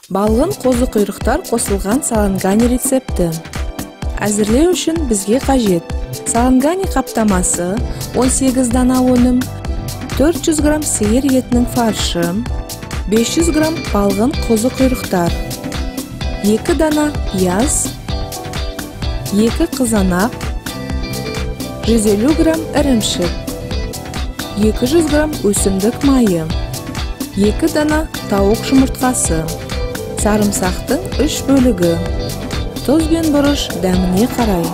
Балғын қозы құйрықтар қосылған салангани рецепті. Әзірлеу үшін бізге қажет: салангани қаптамасы, 18 дана өнім, 400 грамм сиыр етінің фаршы, 500 грамм балғын қозы құйрықтар, 2 дана пияз, 2 қызанақ, 150 грамм ірімшік, 200 грамм өсімдік майы, 2 дана тауық жұмыртқасы, сарымсақтың 3 бөлігі, тұз бен бұрыш дәміне қарай.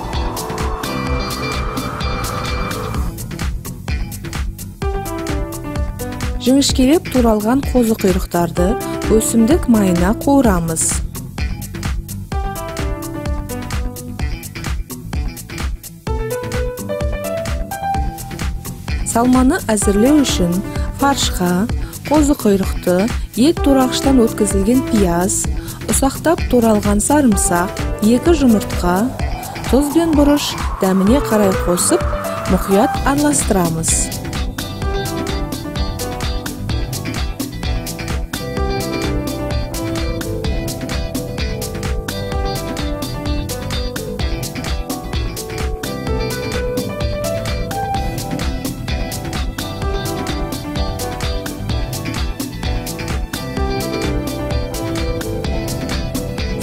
Жіңішкелеп туралған қозы құйрықтарды өсімдік майына қуырамыз. Салманы әзірлеу үшін фаршқа қозы құйрықты, ет турағыштан өткізілген пияз, ұсақтап туралған сарымсақ, 2 жұмыртқа, тұз бен бұрыш дәміне қарай қосып, мұқият араластырамыз.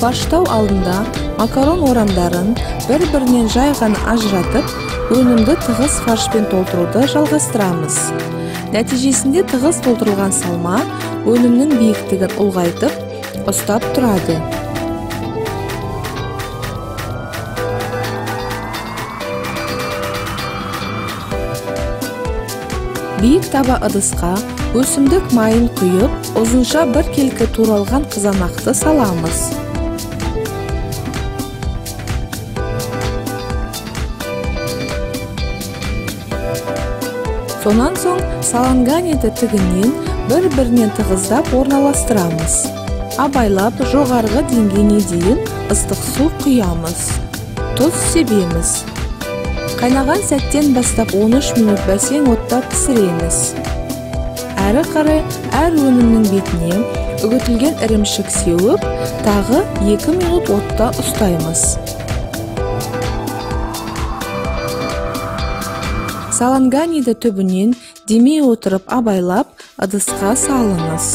Фарштау алдында макарон орамдарын бір-бірінен жай ғана ажыратып, өнімді тығыз фаршпен толтыруды жалғастырамыз. Нәтижесінде тығыз толтырылған салма өнімнің биіктігін ұлғайтып, ұстап тұрады. Биік таба ыдысқа өсімдік майын құйып, ұзынша бір келкі туралған қызанақты саламыз. Сонан соң саланганиді тігінен бір-бірінен тығыздап орналастырамыз. Абайлап жоғарғы деңгейіне дейін ыстық су құямыз. Тұз себеміз. Қайнаған сәттен бастап 13 минут бәсең отта пісіреміз. Әрі қарай әр өнімнің бетіне үгітілген ірімшік сеуіп, тағы 2 минут отта ұстаймыз. Саланганиді түбінен демей отырып абайлап, ыдысқа салыңыз.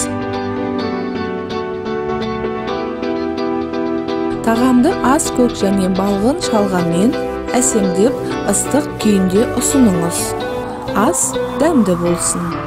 Тағамды аз көк және балғын шалғамен әсемдеп ыстық күйінде ұсыныңыз. Ас дәмді болсын.